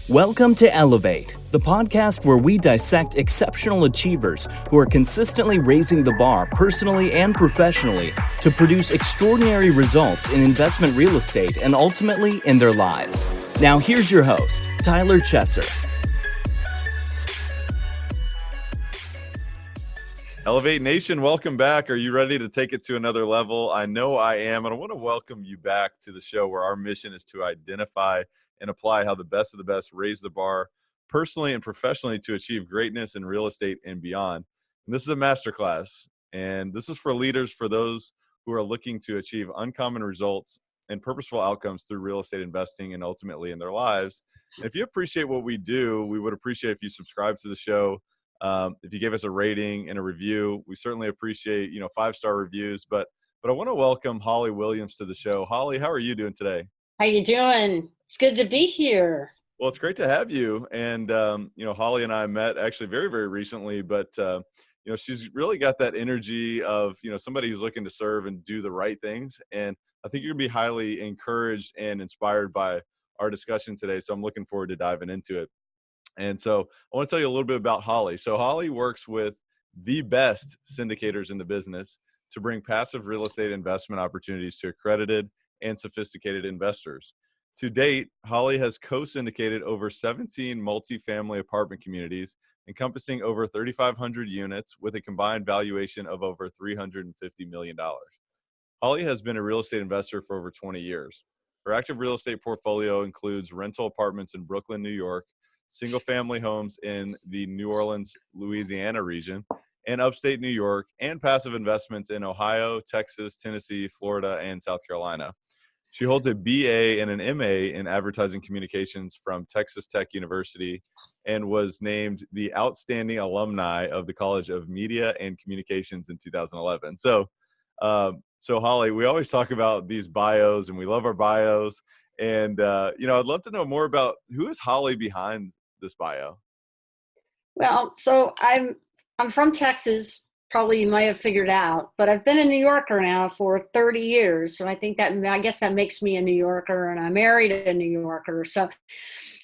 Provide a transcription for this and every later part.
Welcome to Elevate, the podcast where we dissect exceptional achievers who are consistently raising the bar personally and professionally to produce extraordinary results in investment real estate and ultimately in their lives. Now here's your host, Tyler Chesser. Elevate Nation, welcome back. Are you ready to take it to another level? I know I am, and I want to welcome you back to the show where our mission is to identify and apply how the best of the best raise the bar personally and professionally to achieve greatness in real estate and beyond. And this is a masterclass, and this is for leaders, for those who are looking to achieve uncommon results and purposeful outcomes through real estate investing and ultimately in their lives. And if you appreciate what we do, we would appreciate if you subscribe to the show. If you give us a rating and a review, we certainly appreciate, 5-star reviews, but I want to welcome Holly Williams to the show. Holly, how are you doing today? How you doing? It's good to be here. Well, it's great to have you. And, Holly and I met actually very, very recently, but, she's really got that energy of, somebody who's looking to serve and do the right things. And I think you're gonna be highly encouraged and inspired by our discussion today. So I'm looking forward to diving into it. And so I want to tell you a little bit about Holly. So Holly works with the best syndicators in the business to bring passive real estate investment opportunities to accredited and sophisticated investors. To date, Holly has co-syndicated over 17 multifamily apartment communities encompassing over 3,500 units with a combined valuation of over $350 million. Holly has been a real estate investor for over 20 years. Her active real estate portfolio includes rental apartments in Brooklyn, New York, single-family homes in the New Orleans, Louisiana region, and upstate New York, and passive investments in Ohio, Texas, Tennessee, Florida, and South Carolina. She holds a BA and an MA in advertising communications from Texas Tech University and was named the outstanding alumni of the College of Media and Communications in 2011. So Holly, we always talk about these bios, and we love our bios. And, I'd love to know more about who is Holly behind this bio. Well, so I'm from Texas, probably you might have figured out, but I've been a New Yorker now for 30 years. So I guess that makes me a New Yorker, and I married a New Yorker. So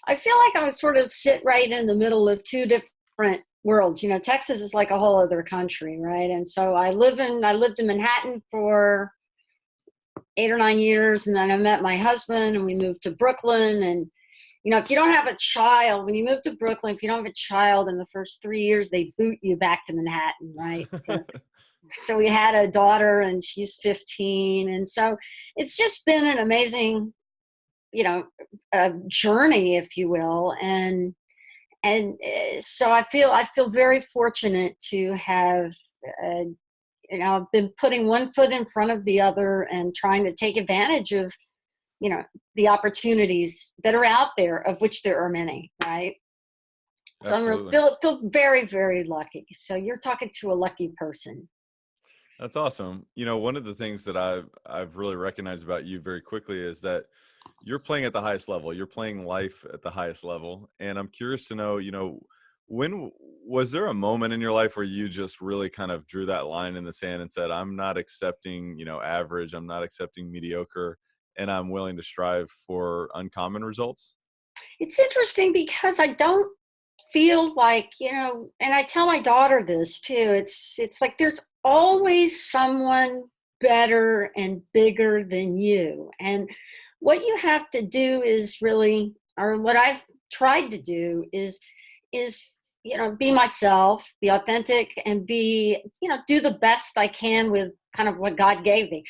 I feel like I sort of sit right in the middle of two different worlds. Texas is like a whole other country, right? And so I lived in Manhattan for 8 or 9 years, and then I met my husband and we moved to Brooklyn. And if you don't have a child, when you move to Brooklyn, if you don't have a child in the first 3 years, they boot you back to Manhattan, right? So we had a daughter, and she's 15, and so it's just been an amazing journey, if you will. And so I feel very fortunate to have I've been putting one foot in front of the other and trying to take advantage of, the opportunities that are out there, of which there are many, right? So Absolutely. I feel very, very lucky. So you're talking to a lucky person. That's awesome. One of the things that I've really recognized about you very quickly is that you're playing at the highest level. You're playing life at the highest level. And I'm curious to know, when was there a moment in your life where you just really kind of drew that line in the sand and said, I'm not accepting, average, I'm not accepting mediocre, and I'm willing to strive for uncommon results? It's interesting because I don't feel like, and I tell my daughter this too, it's like there's always someone better and bigger than you. And what you have to do is really, or what I've tried to do is be myself, be authentic, and do the best I can with kind of what God gave me.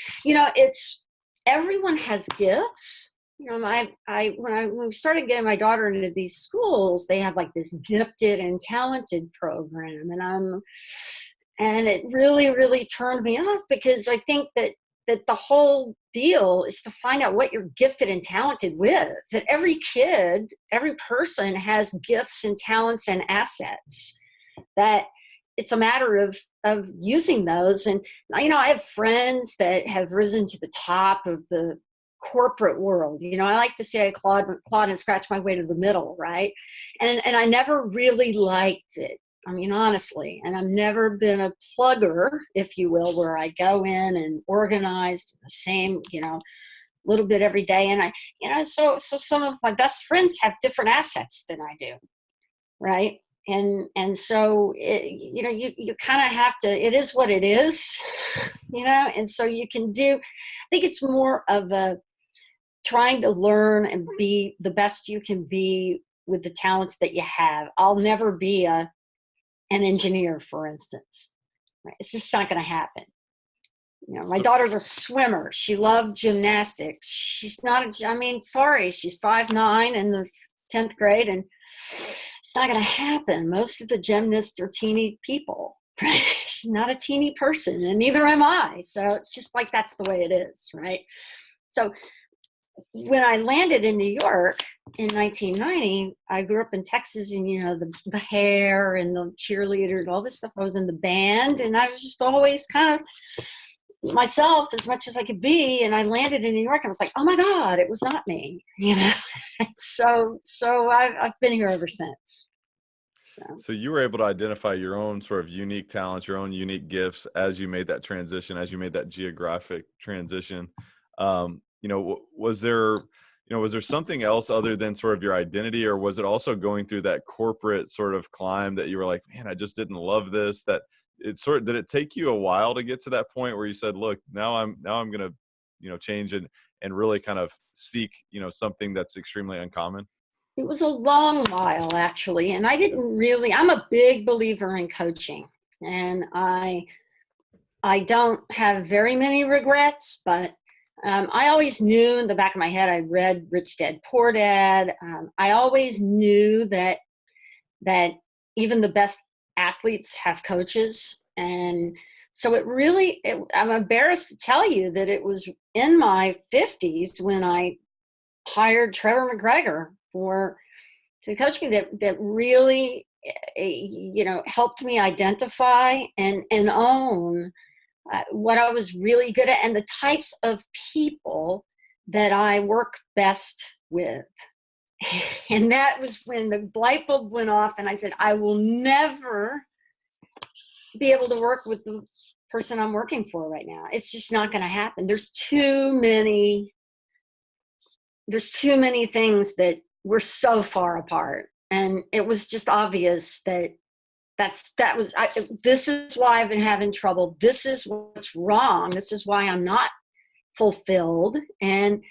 Everyone has gifts. When we started getting my daughter into these schools, they have like this gifted and talented program, and it really, really turned me off, because I think that the whole deal is to find out what you're gifted and talented with. That every kid, every person has gifts and talents and assets, that it's a matter of using those. And, I have friends that have risen to the top of the corporate world. I like to say I clawed and scratched my way to the middle, right? And I never really liked it. Honestly, and I've never been a plugger, if you will, where I go in and organize the same, little bit every day. And so some of my best friends have different assets than I do. Right. And so, you kind of have to, it is what it is, and so you can do, I think it's more of a trying to learn and be the best you can be with the talents that you have. I'll never be an engineer, for instance. Right? It's just not going to happen. My daughter's a swimmer. She loved gymnastics. She's not, sorry, she's 5'9" in the 10th grade, and it's not going to happen. Most of the gymnasts are teeny people. Right? She's not a teeny person, and neither am I. So it's just like, that's the way it is, right? So when I landed in New York in 1990, I grew up in Texas, and the hair and the cheerleaders, all this stuff. I was in the band, and I was just always kind of myself as much as I could be. And I landed in New York, and I was like, oh my God, it was not me, So I've been here ever since. So you were able to identify your own sort of unique talents, your own unique gifts as you made that transition, as you made that geographic transition. Was there something else other than sort of your identity, or was it also going through that corporate sort of climb that you were like, man, I just didn't love this? That did it take you a while to get to that point where you said, look, now I'm going to, change and really kind of seek, something that's extremely uncommon? It was a long while, actually. And I'm a big believer in coaching, and I don't have very many regrets, but I always knew in the back of my head, I read Rich Dad, Poor Dad. I always knew that even the best athletes have coaches. And so I'm embarrassed to tell you that it was in my 50s when I hired Trevor McGregor to coach me that really, helped me identify and own what I was really good at and the types of people that I work best with. And that was when the light bulb went off, and I said, I will never be able to work with the person I'm working for right now. It's just not going to happen. There's too many things that we're so far apart. And it was just obvious this is why I've been having trouble. This is what's wrong. This is why I'm not fulfilled. And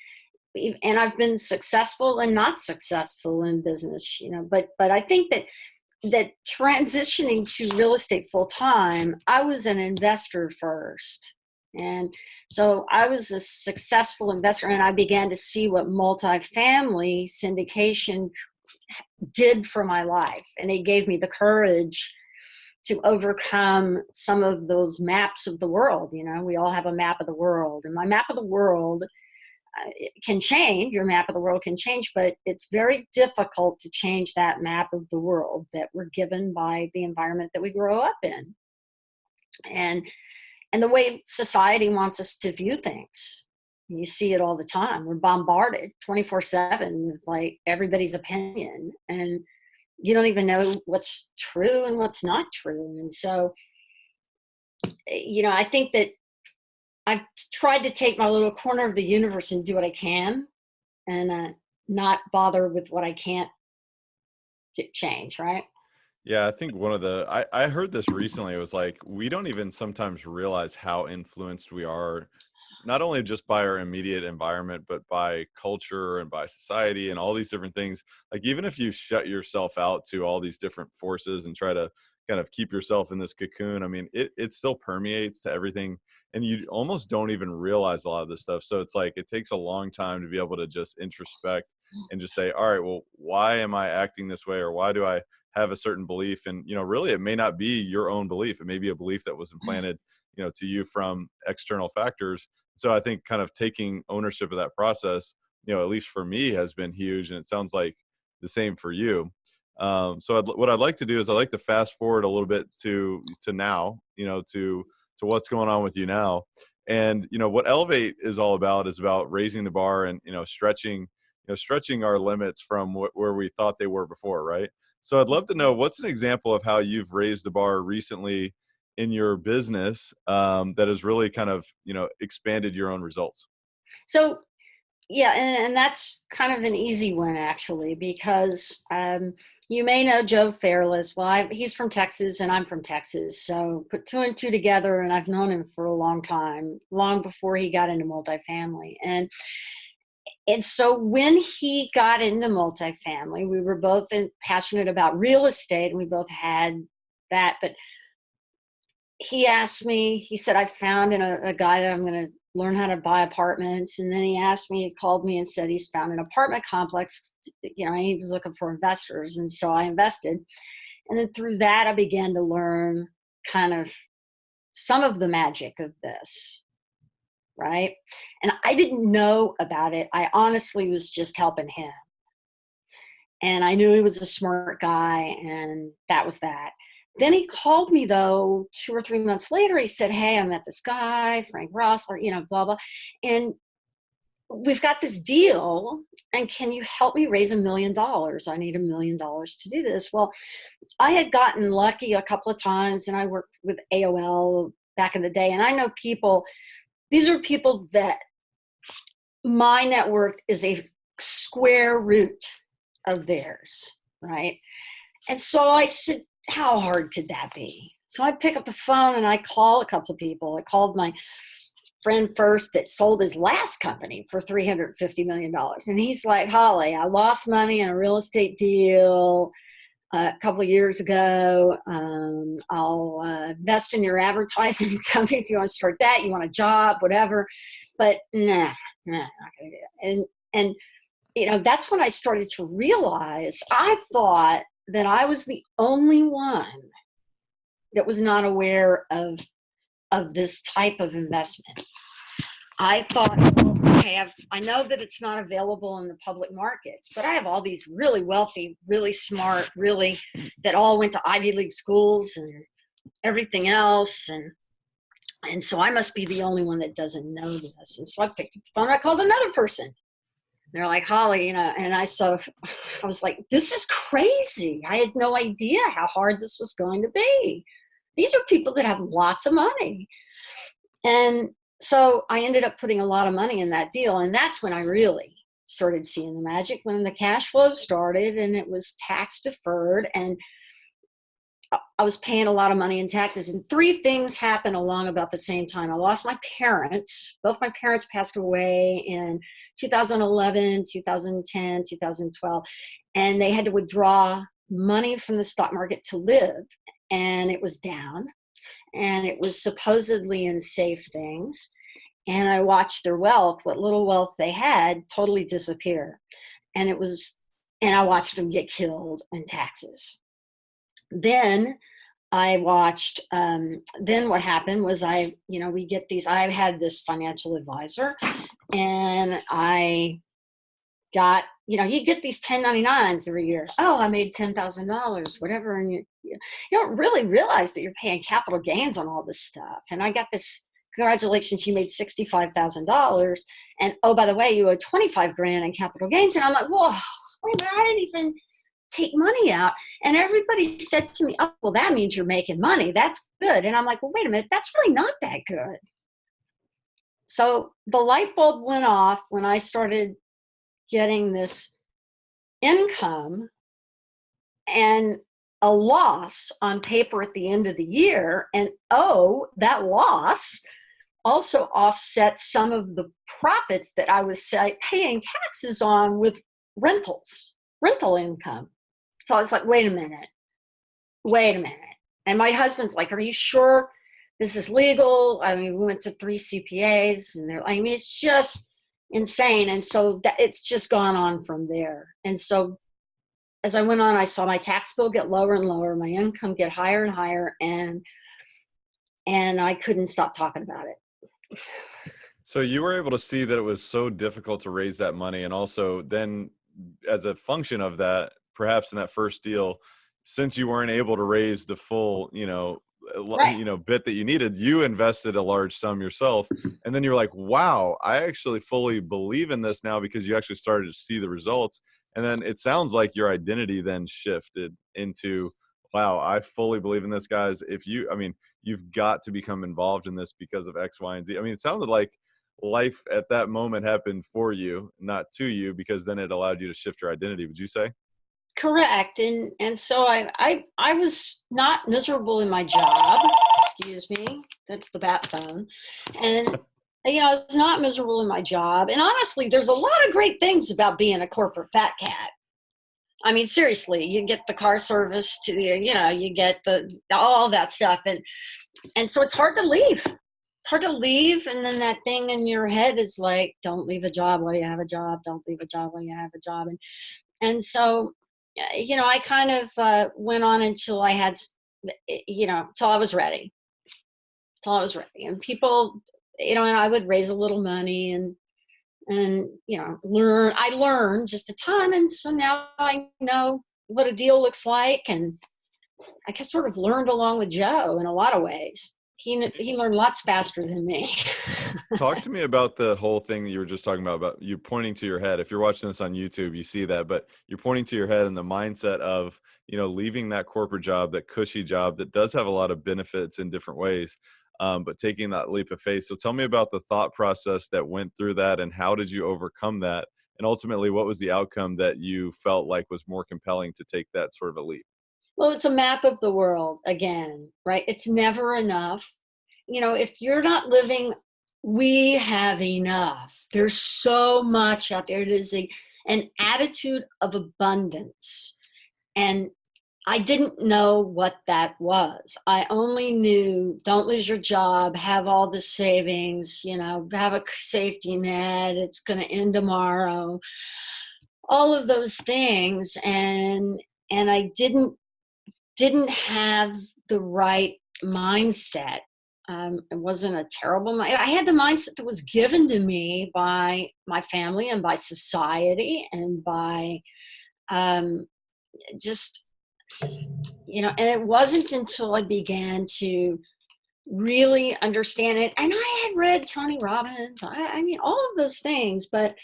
I've been successful and not successful in business, but I think that transitioning to real estate full time, I was an investor first. And so I was a successful investor, and I began to see what multifamily syndication did for my life. And it gave me the courage to overcome some of those maps of the world. We all have a map of the world, and my map of the world can change. Your map of the world can change, but it's very difficult to change that map of the world that we're given by the environment that we grow up in. And the way society wants us to view things. You see it all the time. We're bombarded 24/7 with like everybody's opinion, and you don't even know what's true and what's not true. And so, I think that I've tried to take my little corner of the universe and do what I can, and not bother with what I can't change, right? Yeah, I think I heard this recently. It was like, we don't even sometimes realize how influenced we are, not only just by our immediate environment, but by culture and by society and all these different things. Like, even if you shut yourself out to all these different forces and try to kind of keep yourself in this cocoon, I mean, it still permeates to everything, and you almost don't even realize a lot of this stuff. So it's like, it takes a long time to be able to just introspect and just say, all right, well, why am I acting this way? Or why do I have a certain belief? And, really, it may not be your own belief. It may be a belief that was implanted, to you from external factors. So I think kind of taking ownership of that process, at least for me, has been huge. And it sounds like the same for you. So what I'd like to do is I'd like to fast forward a little bit to now, to what's going on with you now. And, what Elevate is all about is about raising the bar and, stretching our limits from where we thought they were before. Right. So I'd love to know, what's an example of how you've raised the bar recently in your business that has really kind of, expanded your own results? So Yeah, and that's kind of an easy one actually, because you may know Joe Fairless. Well, he's from Texas and I'm from Texas, so put two and two together, and I've known him for a long time, long before he got into multifamily. And so when he got into multifamily, we were both passionate about real estate, and we both had that. But he asked me, he said, I found a guy that I'm going to learn how to buy apartments. And then he called me and said he's found an apartment complex, and he was looking for investors. And so I invested. And then through that, I began to learn kind of some of the magic of this. Right. And I didn't know about it. I honestly was just helping him. And I knew he was a smart guy, and that was that. Then he called me though 2 or 3 months later. He said, "Hey, I met this guy, Frank Ross, or blah blah, and we've got this deal. And can you help me raise $1 million? I need $1 million to do this." Well, I had gotten lucky a couple of times, and I worked with AOL back in the day, and I know people. These are people that my net worth is a square root of theirs, right? And so I said, how hard could that be? So I pick up the phone and I call a couple of people. I called my friend first that sold his last company for $350 million. And he's like, Holly, I lost money in a real estate deal a couple of years ago. I'll invest in your advertising company if you want to start that. You want a job, whatever. But nah, not gonna do it. And that's when I started to realize I thought that I was the only one that was not aware of this type of investment. I thought, well, okay, I know that it's not available in the public markets, but I have all these really wealthy, really smart, that all went to Ivy League schools and everything else. And so I must be the only one that doesn't know this. And so I picked up the phone. I called another person. They're like, Holly, and I was like, this is crazy. I had no idea how hard this was going to be. These are people that have lots of money. And so I ended up putting a lot of money in that deal. And that's when I really started seeing the magic, when the cash flow started and it was tax deferred. And I was paying a lot of money in taxes. And three things happened along about the same time. I lost my parents. Both my parents passed away in 2011, 2010, 2012. And they had to withdraw money from the stock market to live. And it was down. And it was supposedly in safe things. And I watched their wealth, what little wealth they had, totally disappear. And I watched them get killed in taxes. Then I watched, then what happened was I had this financial advisor, and I got, you get these 1099s every year. Oh, I made $10,000, whatever. And you don't really realize that you're paying capital gains on all this stuff. And I got this, congratulations, you made $65,000. And oh, by the way, you owe 25 grand in capital gains. And I'm like, whoa, wait a minute, I didn't even take money out. And everybody said to me, oh, well, that means you're making money. That's good. And I'm like, well, wait a minute, that's really not that good. So the light bulb went off when I started getting this income and a loss on paper at the end of the year. And that loss also offset some of the profits that I was paying taxes on with rental income. So I was like, wait a minute. And my husband's like, are you sure this is legal? I mean, we went to 3 CPAs and it's just insane. And so it's just gone on from there. And so as I went on, I saw my tax bill get lower and lower, my income get higher and higher, and I couldn't stop talking about it. So you were able to see that it was so difficult to raise that money, and also then as a function of that, perhaps in that first deal, since you weren't able to raise the full, Right. bit that you needed, you invested a large sum yourself. And then you're like, wow, I actually fully believe in this now, because you actually started to see the results. And then it sounds like your identity then shifted into, wow, I fully believe in this, guys. You've got to become involved in this because of X, Y, and Z. I mean, it sounded like life at that moment happened for you, not to you, because then it allowed you to shift your identity, would you say? Correct. And so I was not miserable in my job. Excuse me. That's the bat phone. And I was not miserable in my job. And honestly, there's a lot of great things about being a corporate fat cat. I mean, seriously, you get the car service to the, you get all that stuff. And so it's hard to leave. It's hard to leave. And then that thing in your head is like, don't leave a job while you have a job. Don't leave a job while you have a job. And so, I kind of went on until I had, till I was ready. Till I was ready. And people, and I would raise a little money and I learned just a ton. And so now I know what a deal looks like. And I just sort of learned along with Joe in a lot of ways. He learned lots faster than me. Talk to me about the whole thing that you were just talking about you pointing to your head. If you're watching this on YouTube, you see that, but you're pointing to your head and the mindset of, leaving that corporate job, that cushy job that does have a lot of benefits in different ways, but taking that leap of faith. So tell me about the thought process that went through that, and how did you overcome that? And ultimately, what was the outcome that you felt like was more compelling to take that sort of a leap? Well, it's a map of the world again, right? It's never enough. If you're not living, we have enough. There's so much out there. It is an attitude of abundance. And I didn't know what that was. I only knew don't lose your job, have all the savings, have a safety net. It's going to end tomorrow. All of those things. And I didn't have the right mindset. It wasn't a terrible mindset. I had the mindset that was given to me by my family and by society and by just, and it wasn't until I began to really understand it. And I had read Tony Robbins, I mean, all of those things, but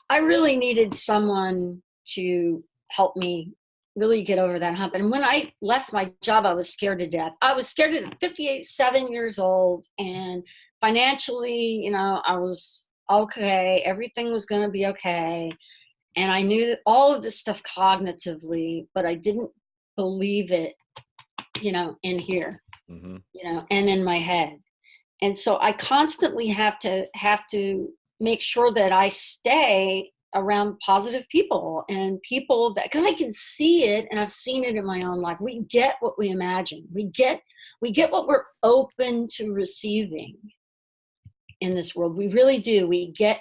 I really needed someone to help me really get over that hump. And when I left my job, I was scared to death. I was scared to death, 7 years old. And financially, I was okay. Everything was going to be okay. And I knew that all of this stuff cognitively, but I didn't believe it, in here, Mm-hmm. And in my head. And so I constantly have to make sure that I stay around positive people and people that, because I can see it and I've seen it in my own life. We get what we imagine. We get what we're open to receiving in this world. We really do. We get,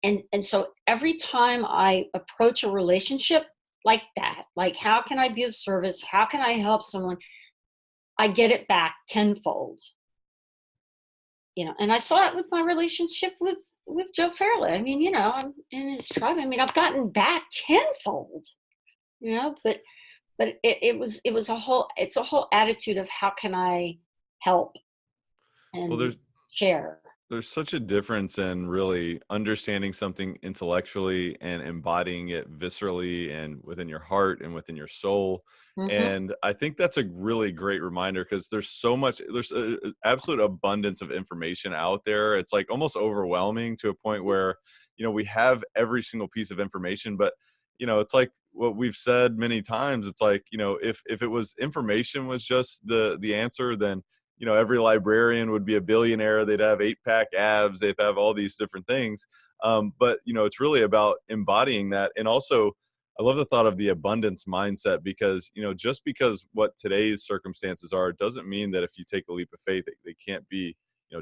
and so every time I approach a relationship like that, like how can I be of service? How can I help someone? I get it back tenfold. And I saw it with my relationship with Joe Fairley. I mean, I'm in his tribe. I mean, I've gotten back tenfold, but it's a whole attitude of how can I help Well, and share. there's such a difference in really understanding something intellectually and embodying it viscerally and within your heart and within your soul. Mm-hmm. And I think that's a really great reminder, because there's an absolute abundance of information out there. It's like almost overwhelming to a point where, we have every single piece of information, but, it's like what we've said many times. It's like, if it was information was just the answer, then every librarian would be a billionaire. They'd have 8-pack abs. They'd have all these different things. But, it's really about embodying that. And also, I love the thought of the abundance mindset, because, just because what today's circumstances are doesn't mean that if you take a leap of faith, they can't be,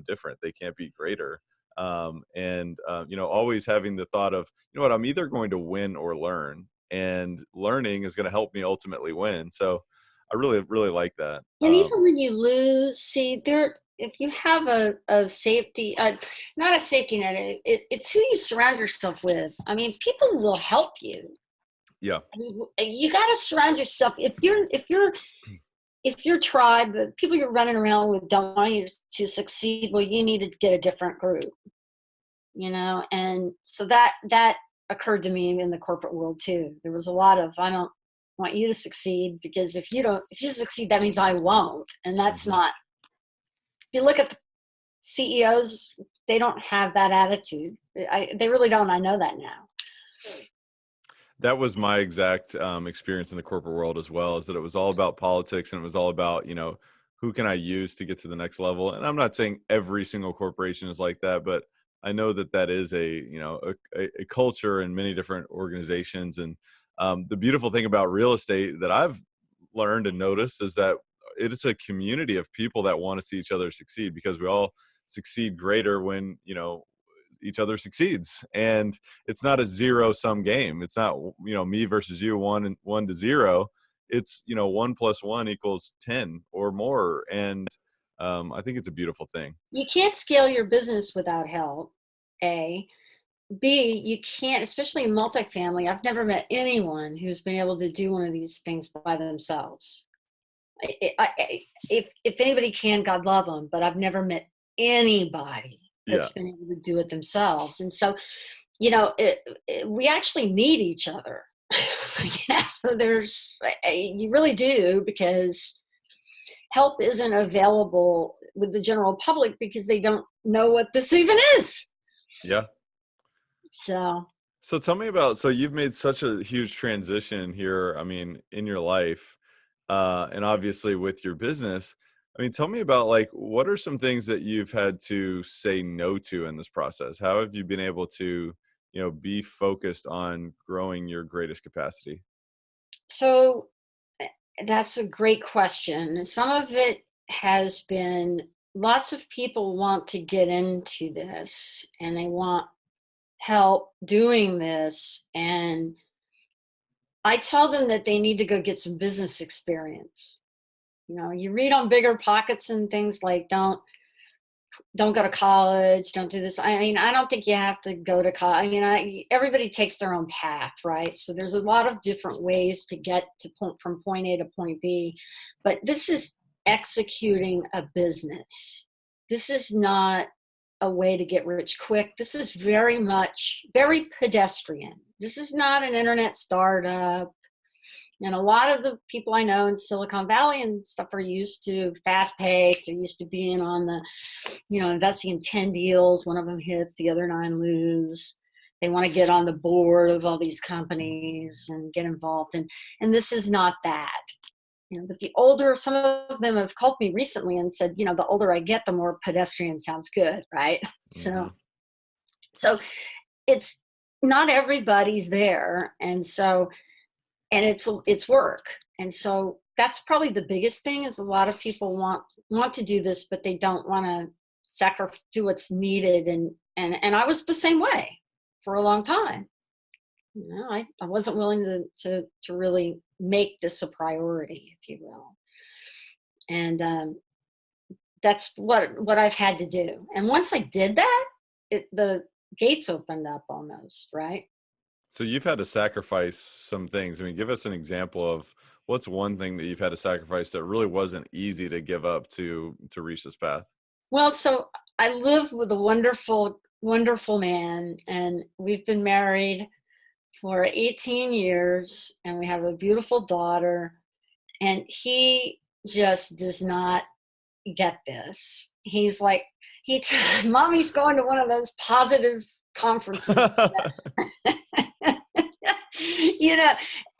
different. They can't be greater. Always having the thought of, what, I'm either going to win or learn, and learning is going to help me ultimately win. So I really, really like that. And even when you lose, see, if you have a safety, not a safety net, it's who you surround yourself with. I mean, people will help you. Yeah. You got to surround yourself. If your tribe, the people you're running around with don't want you to succeed, well, you need to get a different group, and so that occurred to me in the corporate world too. There was a lot of, I don't want you to succeed, because if you succeed, that means I won't. And that's not, if you look at the CEOs, they don't have that attitude. They really don't. I know that now. That was my exact experience in the corporate world as well, is that it was all about politics, and it was all about, who can I use to get to the next level? And I'm not saying every single corporation is like that, but I know that that is a culture in many different organizations. And the beautiful thing about real estate that I've learned and noticed is that it is a community of people that want to see each other succeed, because we all succeed greater when, each other succeeds. And it's not a zero sum game. It's not, me versus you, 1 to 0. It's, 1+1 = 10 or more. And I think it's a beautiful thing. You can't scale your business without help, A. B, you can't, especially in multifamily. I've never met anyone who's been able to do one of these things by themselves. If anybody can, God love them, but I've never met anybody that's been able to do it themselves. And so, we actually need each other. You really do, because help isn't available with the general public because they don't know what this even is. Yeah. So tell me about, so you've made such a huge transition here, in your life, and obviously with your business. Tell me about, what are some things that you've had to say no to in this process? How have you been able to, be focused on growing your greatest capacity? So that's a great question. Some of it has been, lots of people want to get into this and they want help doing this. And I tell them that they need to go get some business experience. You read on Bigger Pockets and things like, don't go to college, don't do this. I don't think you have to go to college. Everybody takes their own path, right? So there's a lot of different ways to get from point A to point B, but this is executing a business. This is not a way to get rich quick. This is very pedestrian. This is not an internet startup. And a lot of the people I know in Silicon Valley and stuff are used to fast pace. They're used to being on the, investing in 10 deals. One of them hits, the other 9 lose. They want to get on the board of all these companies and get involved. And this is not that. But the older, some of them have called me recently and said, the older I get, the more pedestrian sounds good, right? Mm-hmm. So it's not everybody's there. And it's work. And so that's probably the biggest thing, is a lot of people want to do this, but they don't want to do what's needed. And I was the same way for a long time. I wasn't willing to really make this a priority, if you will. And that's what I've had to do. And once I did that, the gates opened up almost, right? So you've had to sacrifice some things. Give us an example of what's one thing that you've had to sacrifice that really wasn't easy to give up to reach this path. Well, so I live with a wonderful, wonderful man, and we've been married for 18 years, and we have a beautiful daughter, and he just does not get this. He's like, Mommy's going to one of those positive conferences.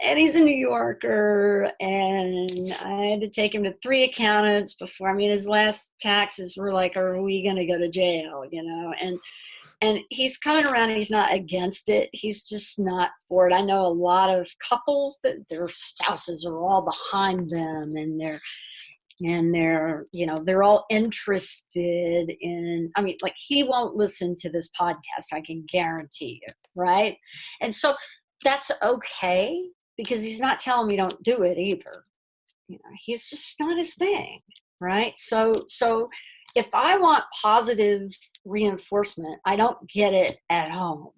And he's a New Yorker, and I had to take him to 3 accountants before. His last taxes were like, are we going to go to jail? And he's coming around, and he's not against it. He's just not for it. I know a lot of couples that their spouses are all behind them, and they're all interested in, he won't listen to this podcast, I can guarantee you, right? And so that's okay, because he's not telling me don't do it either. He's just not his thing, right? So if I want positive reinforcement, I don't get it at home,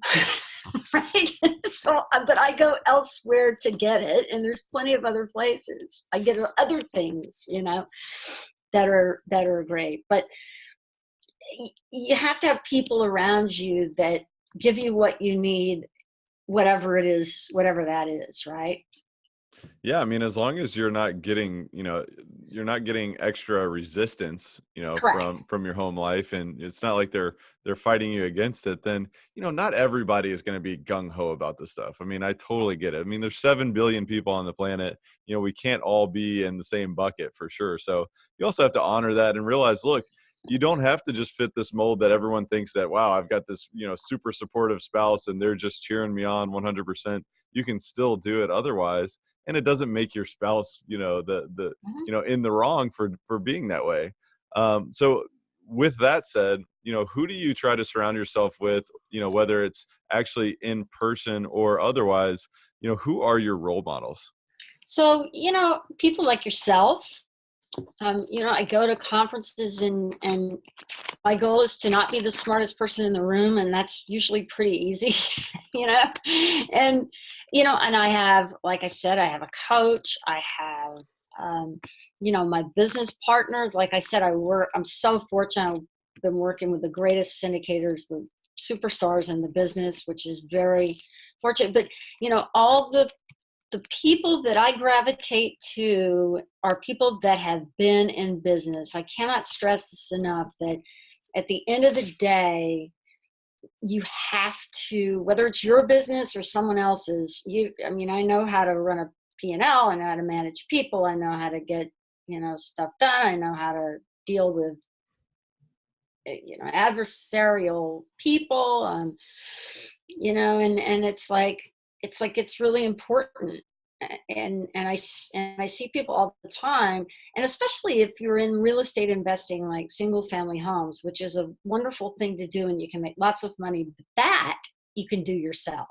right? But I go elsewhere to get it, and there's plenty of other places. I get other things, that are great. But you have to have people around you that give you what you need, whatever it is, whatever that is, right? Yeah, as long as you're not getting, you're not getting extra resistance, Correct. from your home life, and it's not like they're fighting you against it, then, not everybody is going to be gung ho about this stuff. I mean, I totally get it. I mean, there's 7 billion people on the planet. We can't all be in the same bucket for sure. So you also have to honor that and realize, look, you don't have to just fit this mold that everyone thinks that, wow, I've got this, super supportive spouse and they're just cheering me on 100%. You can still do it otherwise. And it doesn't make your spouse, Mhm. in the wrong for being that way. So with that said, who do you try to surround yourself with, whether it's actually in person or otherwise, who are your role models? So, people like yourself, I go to conferences and my goal is to not be the smartest person in the room. And that's usually pretty easy, you know, and, and I have, like I said, I have a coach. I have, my business partners. Like I said, I'm so fortunate. I've been working with the greatest syndicators, the superstars in the business, which is very fortunate. But, all the people that I gravitate to are people that have been in business. I cannot stress this enough that at the end of the day, you have to, whether it's your business or someone else's, I know how to run a P&L, I know how to manage people, I know how to get, stuff done, I know how to deal with, adversarial people, and it's really important. And I see people all the time, and especially if you're in real estate investing, like single family homes, which is a wonderful thing to do and you can make lots of money, but that you can do yourself,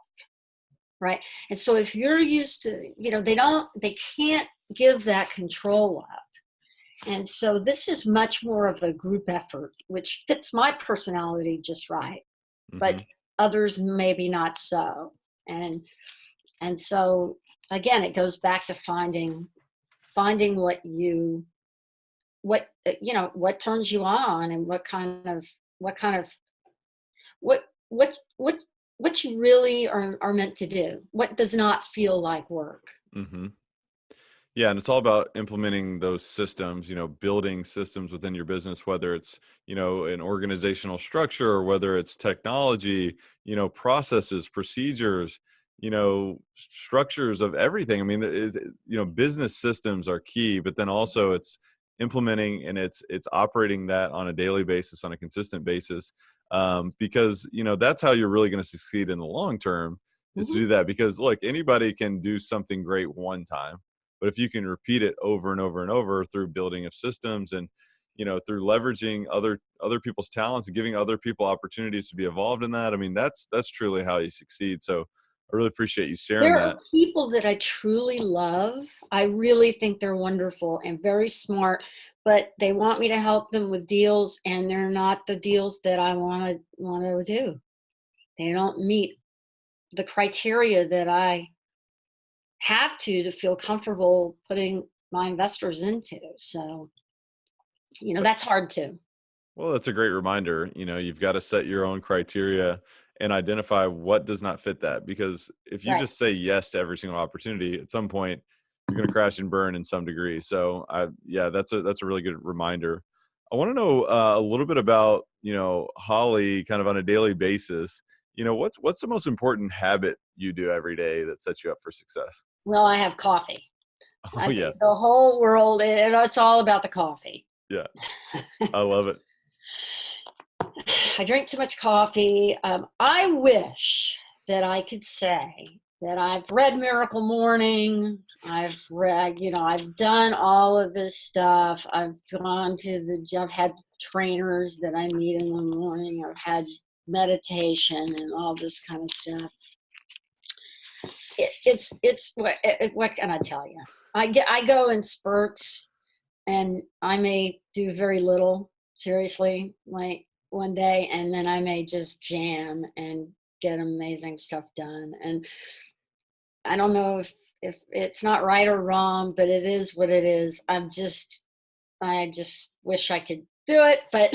right? And so if you're used to, they can't give that control up. And so this is much more of a group effort, which fits my personality just right, Hmm. but others maybe not so. And so again, it goes back to finding what turns you on, and what kind of what what what what you really are meant to do. What does not feel like work. Hmm. Yeah, and it's all about implementing those systems, building systems within your business, whether it's, an organizational structure or whether it's technology, processes, procedures, structures of everything. I mean, business systems are key, but then also it's implementing and it's operating that on a daily basis, on a consistent basis, because, that's how you're really going to succeed in the long term, is to Mhm. do that. Because look, anybody can do something great one time, but if you can repeat it over and over and over through building of systems and, through leveraging other people's talents and giving other people opportunities to be involved in that, I mean, that's truly how you succeed. So I really appreciate you sharing There are that. people that I truly love. I really think they're wonderful and very smart, but they want me to help them with deals, and they're not the deals that I want to do. They don't meet the criteria that I have to feel comfortable putting my investors into. So, that's hard too. Well, that's a great reminder. You've got to set your own criteria and identify what does not fit that. Because if you Right. just say yes to every single opportunity, at some point you're going to crash and burn in some degree. So, yeah, that's a really good reminder. I want to know a little bit about Holly, kind of on a daily basis. What's the most important habit you do every day that sets you up for success? Well, I have coffee. Oh I yeah, think the whole world, it's all about the coffee. yeah, I love it. I drink too much coffee. I wish that I could say that I've read Miracle Morning. I've done all of this stuff. I've had trainers that I meet in the morning. I've had meditation and all this kind of stuff. What can I tell you? I go in spurts, and I may do very little, seriously, like one day, and then I may just jam and get amazing stuff done. And I don't know if it's not right or wrong, but it is what it is. I just wish I could do it, but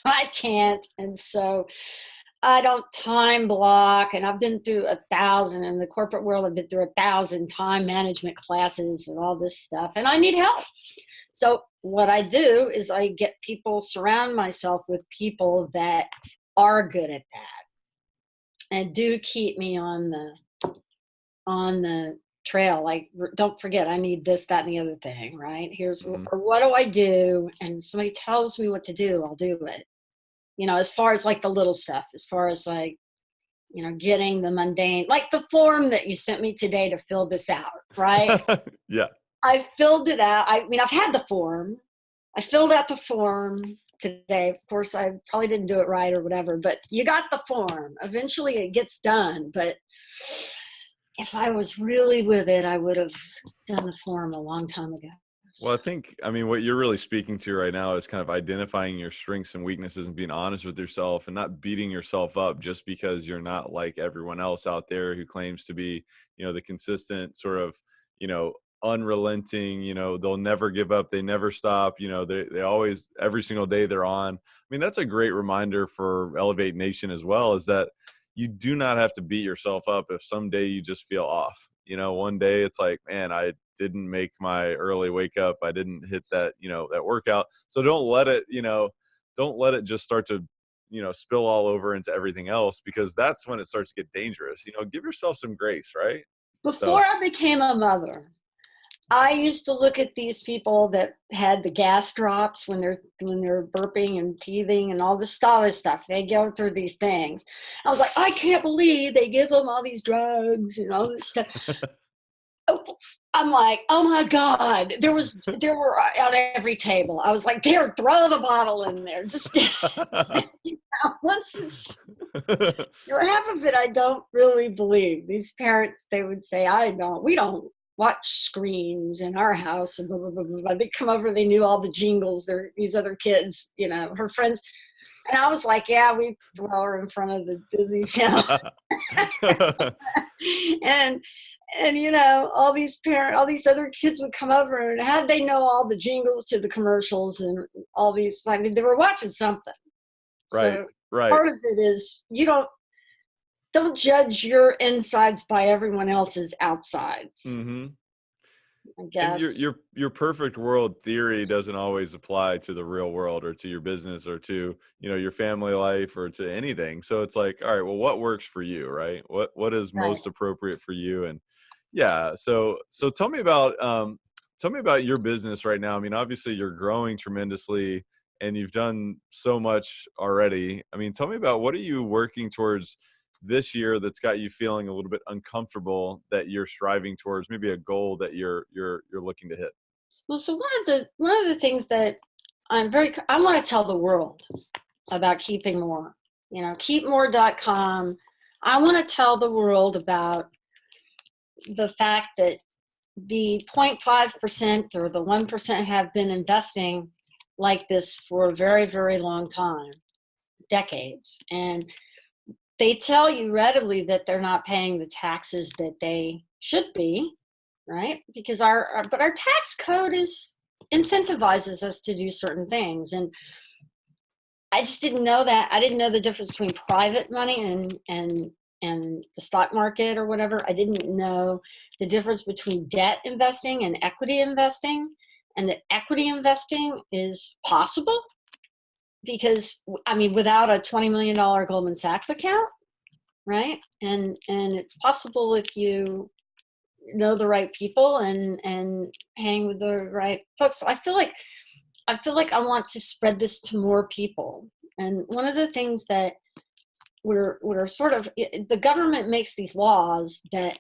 I can't. And so I don't time block, and I've been through 1,000 in the corporate world. I've been through 1,000 time management classes and all this stuff, and I need help. So what I do is I surround myself with people that are good at that and do keep me on the trail. Like, don't forget, I need this, that, and the other thing, right? Or what do I do? And somebody tells me what to do, I'll do it. As far as like the little stuff, as far as like, getting the mundane, like the form that you sent me today to fill this out, right? Yeah. I filled it out. I mean, I've had the form. I filled out the form today. Of course, I probably didn't do it right or whatever, but you got the form. Eventually it gets done. But if I was really with it, I would have done the form a long time ago. Well, I mean, what you're really speaking to right now is kind of identifying your strengths and weaknesses and being honest with yourself and not beating yourself up just because you're not like everyone else out there who claims to be, the consistent sort of, unrelenting, they'll never give up. They never stop. They always, every single day they're on. I mean, that's a great reminder for Elevate Nation as well, is that you do not have to beat yourself up if someday you just feel off. One day it's like, man, I didn't make my early wake up. I didn't hit that, that workout. So don't let it just start to, spill all over into everything else, because that's when it starts to get dangerous. Give yourself some grace, right? Before I became a mother, I used to look at these people that had the gas drops when they're burping and teething and all this other stuff. They go through these things. I was like, I can't believe they give them all these drugs and all this stuff. I'm like, oh my God, there were on every table. I was like, here, throw the bottle in there. Just once it's half of it, I don't really believe. These parents, they would say, we don't watch screens in our house and blah, blah, blah, blah. They come over, they knew all the jingles. These other kids, her friends. And I was like, yeah, we throw her in front of the Disney Channel. And all these other kids would come over, and how'd they know all the jingles to the commercials and all these? I mean, they were watching something. Right. So right. Part of it is you don't judge your insides by everyone else's outsides. Mm-hmm. I guess. And your perfect world theory doesn't always apply to the real world or to your business or to, your family life or to anything. So it's like, all right, well, what works for you, right? What is most appropriate for you? And yeah, so tell me about your business right now. I mean, obviously you're growing tremendously and you've done so much already. I mean, tell me about, what are you working towards this year that's got you feeling a little bit uncomfortable, that you're striving towards, maybe a goal that you're looking to hit? Well, so one of the things that I want to tell the world about keeping more, keepmore.com. I want to tell the world about the fact that the 0.5% or the 1% have been investing like this for a very, very long time, decades. And they tell you readily that they're not paying the taxes that they should be, right? Because our tax code incentivizes us to do certain things. And I just didn't know that. I didn't know the difference between private money and the stock market or whatever. I didn't know the difference between debt investing and equity investing, and that equity investing is possible. Because, I mean, without a $20 million Goldman Sachs account, right? And it's possible if you know the right people and hang with the right folks. So I feel like I want to spread this to more people. And one of the things that we're sort of, the government makes these laws that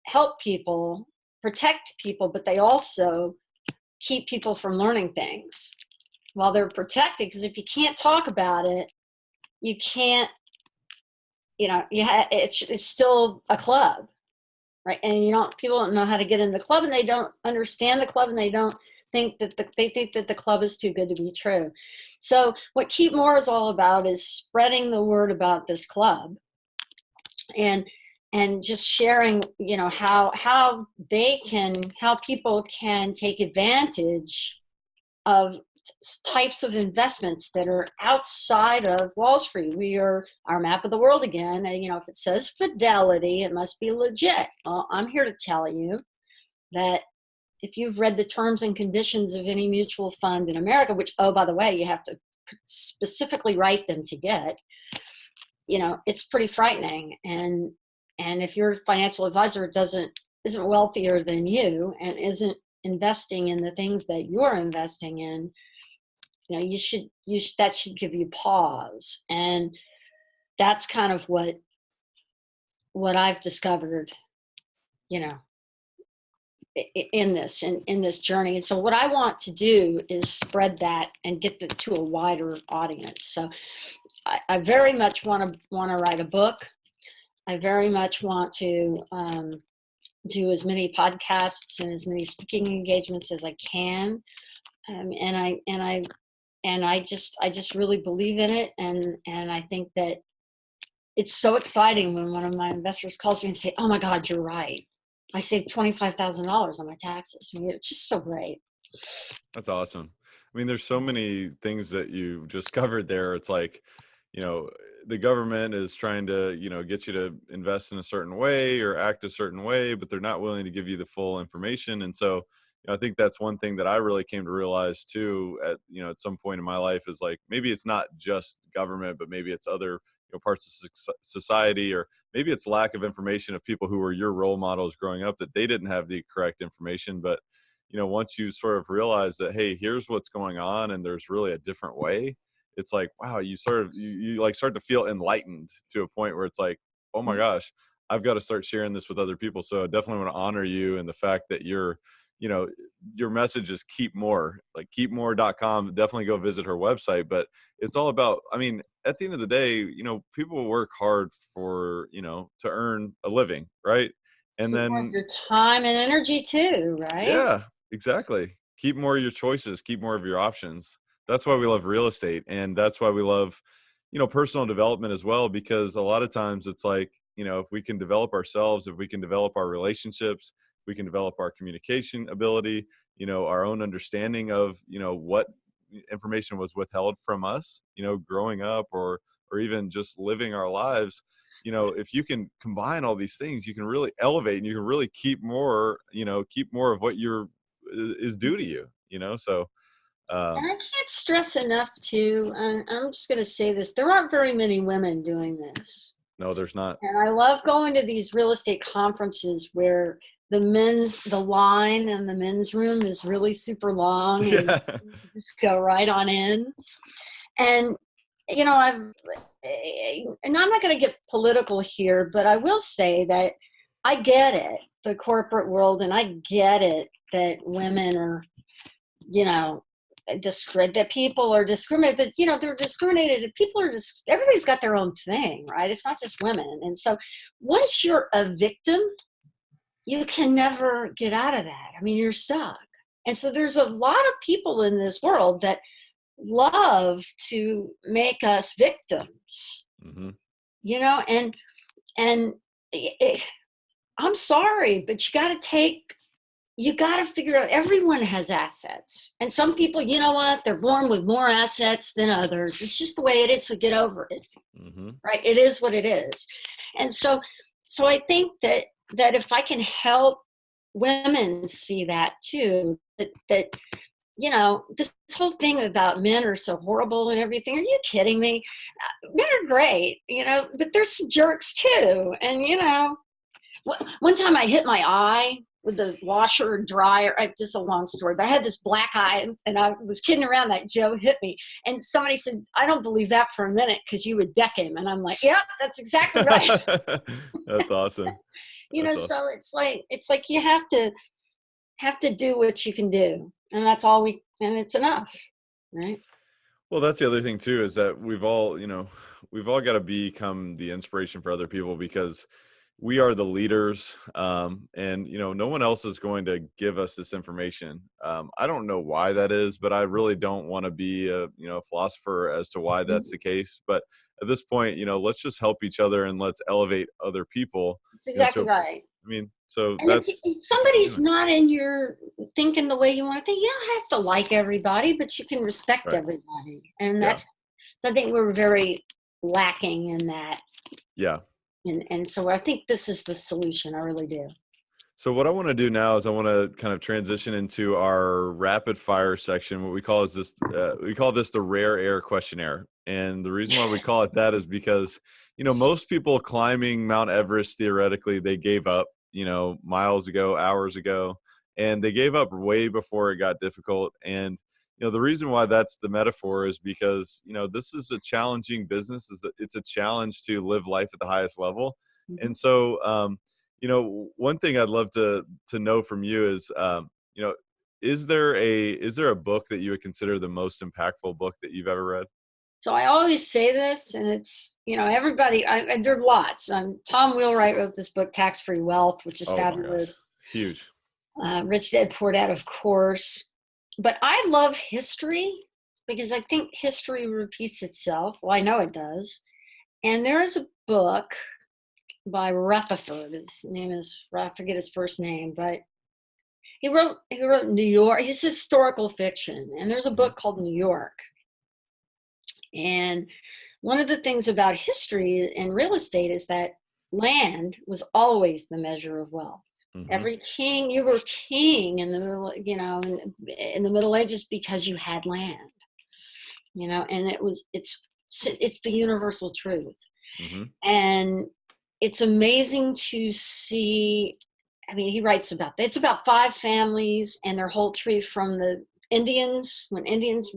help people, protect people, but they also keep people from learning things while they're protected. Because if you can't talk about it, you can't, it's still a club, right? And people don't know how to get in the club, and they don't understand the club, and they don't think that they think that the club is too good to be true. So what Keep More is all about is spreading the word about this club, and just sharing, how people can take advantage of types of investments that are outside of Wall Street. We are our map of the world again. And, if it says Fidelity, it must be legit. Well, I'm here to tell you that if you've read the terms and conditions of any mutual fund in America, which, oh, by the way, you have to specifically write them to get, it's pretty frightening. And if your financial advisor isn't wealthier than you and isn't investing in the things that you're investing in, that should give you pause. And that's kind of what I've discovered, in this journey. And so what I want to do is spread that and get to a wider audience. So I very much want to write a book. I very much want to do as many podcasts and as many speaking engagements as I can. And I just really believe in it. And I think that it's so exciting when one of my investors calls me and say, "Oh my God, you're right. I saved $25,000 on my taxes." I mean, it's just so great. That's awesome. I mean, there's so many things that you just covered there. It's like, the government is trying to, get you to invest in a certain way or act a certain way, but they're not willing to give you the full information. And so, I think that's one thing that I really came to realize too at some point in my life is like, maybe it's not just government, but maybe it's other, parts of society, or maybe it's lack of information of people who were your role models growing up, that they didn't have the correct information. But, once you sort of realize that, hey, here's what's going on and there's really a different way, it's like, wow, you sort of, you like start to feel enlightened to a point where it's like, oh my gosh, I've got to start sharing this with other people. So I definitely want to honor you and the fact that your message is keep more, like keepmore.com. Definitely go visit her website. But it's all about, I mean, at the end of the day, people work hard for, to earn a living, right? And then your time and energy too, right? Yeah, exactly. Keep more of your choices, keep more of your options. That's why we love real estate. And that's why we love, personal development as well, because a lot of times it's like, if we can develop ourselves, if we can develop our relationships, we can develop our communication ability, our own understanding of, what information was withheld from us, growing up, or even just living our lives. If you can combine all these things, you can really elevate, and you can really keep more of what is due to you, so and I can't stress enough too, and I'm just going to say this, there aren't very many women doing this. no, there's not. And I love going to these real estate conferences where the line in the men's room is really super long, and Yeah. you just go right on in. And and I'm not going to get political here, but I will say that I get it, the corporate world, and I get it that women are, that people are discriminated, but they're discriminated. Everybody's got their own thing, right? It's not just women. And so once you're a victim, you can never get out of that. I mean, you're stuck. And so there's a lot of people in this world that love to make us victims, Mm-hmm. and I'm sorry, but you got to figure out, everyone has assets. And some people, they're born with more assets than others. It's just the way it is, so get over it. Mm-hmm. Right? It is what it is. And so I think that if I can help women see that too, that this whole thing about men are so horrible and everything. Are you kidding me? Men are great, but there's some jerks too. And, one time I hit my eye with the washer and dryer. Just a long story, but I had this black eye, and I was kidding around that Joe hit me. And somebody said, "I don't believe that for a minute, because you would deck him." And I'm like, "Yeah, that's exactly right." That's awesome. So it's like you have to do what you can do, and that's all and it's enough, right? Well, that's the other thing too, is that we've all got to become the inspiration for other people, because we are the leaders, and no one else is going to give us this information. I don't know why that is, but I really don't want to be a philosopher as to why that's the case. But at this point, let's just help each other, and let's elevate other people. That's exactly right. I mean, so and that's if somebody's not in your thinking the way you want to think, you don't have to like everybody, but you can respect right. everybody. And I think we're very lacking in that. Yeah. And so I think this is the solution. I really do. So what I want to do now is I want to kind of transition into our rapid fire section. What we call is this, we call this the rare air questionnaire. And the reason why we call it that is because, most people climbing Mount Everest, theoretically, they gave up, miles ago, hours ago, and they gave up way before it got difficult. And, the reason why that's the metaphor is because, this is a challenging business. Is that it's a challenge to live life at the highest level. Mhm. And so, one thing I'd love to know from you is, you know, is there a book that you would consider the most impactful book that you've ever read? So I always say this, and it's, everybody, and there are lots. Tom Wheelwright wrote this book, Tax Free Wealth, which is Oh my gosh, fabulous. huge. Rich Dad Poor Dad, of course. But I love history because I think history repeats itself. Well, I know it does. And there is a book by Rutherford. His name is, I forget his first name, but he wrote New York. He's historical fiction. And there's a Hmm. book called New York. And one of the things about history and real estate is that land was always the measure of wealth. Hmm. Every king, you were king in the middle, in the Middle Ages because you had land, and it's the universal truth. Hmm. And it's amazing to see. I mean, he writes about that. It's about five families and their whole tree from the Indians, when Indians,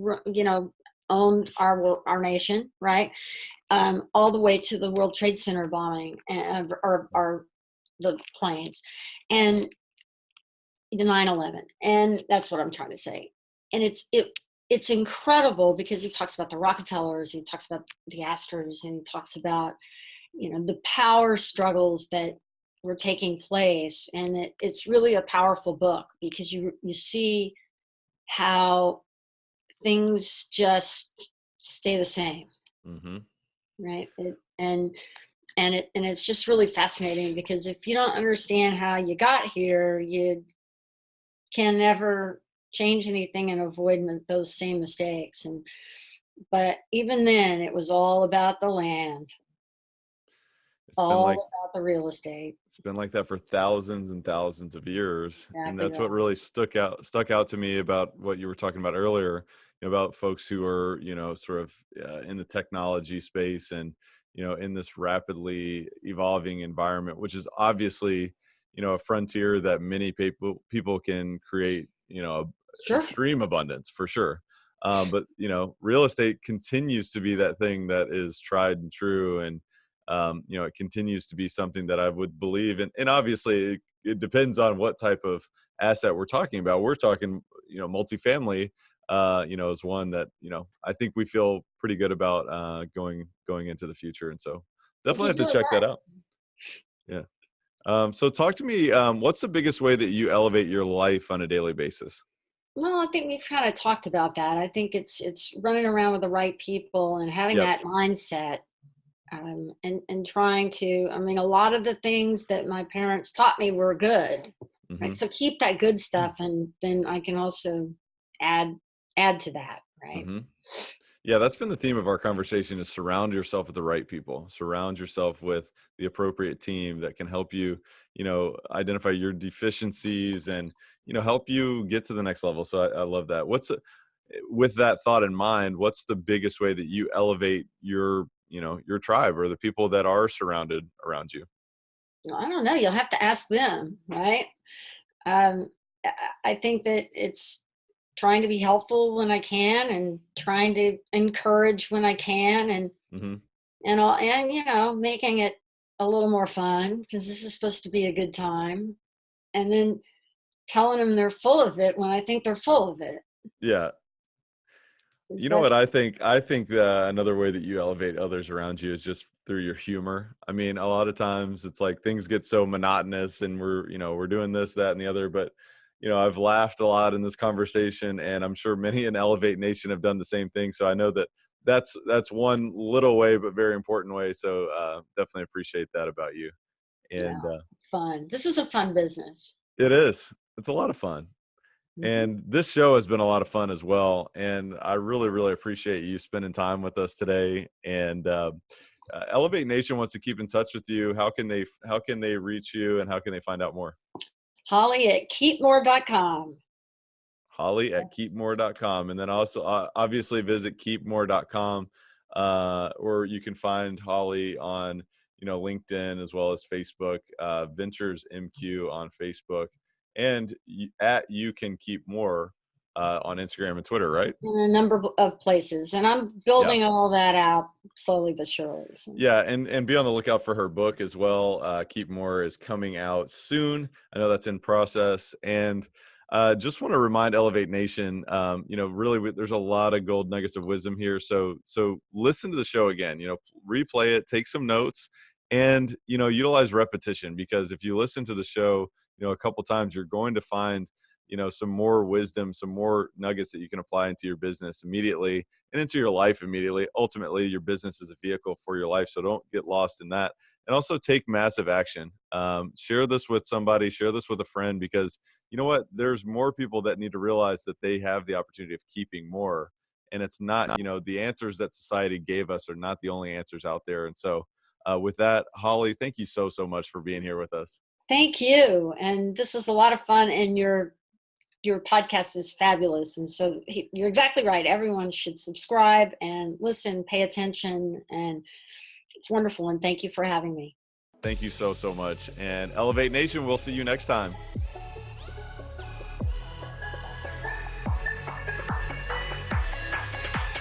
owned our nation, right? All the way to the World Trade Center bombing or the planes, and the 9/11. And that's what I'm trying to say. And it's incredible because he talks about the Rockefellers, he talks about the Astors, and he talks about the power struggles that were taking place. And it's really a powerful book because you see how things just stay the same, Hmm. right? And it's just really fascinating because if you don't understand how you got here, you can never change anything and avoid those same mistakes. But even then, it was all about the land, It's been all like about the real estate. it's been like that for thousands and thousands of years, and Exactly that's what right. really stuck out to me about what you were talking about earlier, about folks who are, sort of in the technology space and, in this rapidly evolving environment, which is obviously, a frontier that many people can create, Sure. extreme abundance for sure. But real estate continues to be that thing that is tried and true, and it continues to be something that I would believe in. And obviously, it depends on what type of asset we're talking about. We're talking, multifamily, is one that, I think we feel pretty good about going into the future. And so If definitely you have to do it check that right. out. Yeah. So talk to me, what's the biggest way that you elevate your life on a daily basis? Well, I think we've kind of talked about that. I think it's running around with the right people and having Yep. that mindset, and trying to. I mean, a lot of the things that my parents taught me were good, right? Hmm. So keep that good stuff, and then I can also add add to that, right? Hmm. Yeah, that's been the theme of our conversation, is surround yourself with the right people. Surround yourself with the appropriate team that can help you, identify your deficiencies and, help you get to the next level. So I love that. With that thought in mind, what's the biggest way that you elevate your tribe or the people that are surrounded around you? I don't know. You'll have to ask them, right? Um, I think that it's trying to be helpful when I can, and trying to encourage when I can, Hmm. and making it a little more fun because this is supposed to be a good time, and then telling them they're full of it when I think they're full of it. Yeah. 'Cause You know what that's I think? I think another way that you elevate others around you is just through your humor. I mean, a lot of times it's like things get so monotonous and we're doing this, that, and the other. But, I've laughed a lot in this conversation, and I'm sure many in Elevate Nation have done the same thing. So I know that that's one little way, but very important way. So definitely appreciate that about you. Yeah, And it's fun. This is a fun business. it is. It's a lot of fun. Mhm. And this show has been a lot of fun as well. And I really, really appreciate you spending time with us today. And Elevate Nation wants to keep in touch with you. How can they reach you, and how can they find out more? Holly at keepmore.com. Holly at keepmore.com. And then also obviously visit keepmore.com, or you can find Holly on, LinkedIn as well as Facebook, Ventures MQ on Facebook, and at You Can Keep More on Instagram and Twitter, right? In a number of places. And I'm building all that out slowly but surely. So. Yeah, and be on the lookout for her book as well. Keep More is coming out soon. I know that's in process. And just want to remind Elevate Nation, really there's a lot of gold nuggets of wisdom here. So listen to the show again, replay it, take some notes, and, utilize repetition, because if you listen to the show, a couple times, you're going to find, some more wisdom, some more nuggets that you can apply into your business immediately and into your life immediately. Ultimately, your business is a vehicle for your life. So don't get lost in that. And also take massive action. Share this with somebody, share this with a friend, because you know what? There's more people that need to realize that they have the opportunity of keeping more. And it's not, the answers that society gave us are not the only answers out there. And so with that, Holly, thank you so much for being here with us. Thank you. And this is a lot of fun, and your podcast is fabulous. And so you're exactly right. Everyone should subscribe and listen, pay attention, and it's wonderful. And thank you for having me. Thank you so much. And Elevate Nation, we'll see you next time.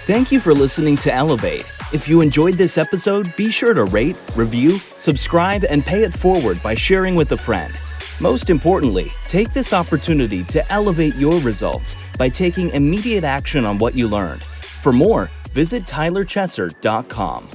Thank you for listening to Elevate. If you enjoyed this episode, be sure to rate, review, subscribe, and pay it forward by sharing with a friend. Most importantly, take this opportunity to elevate your results by taking immediate action on what you learned. For more, visit tylerchesser.com.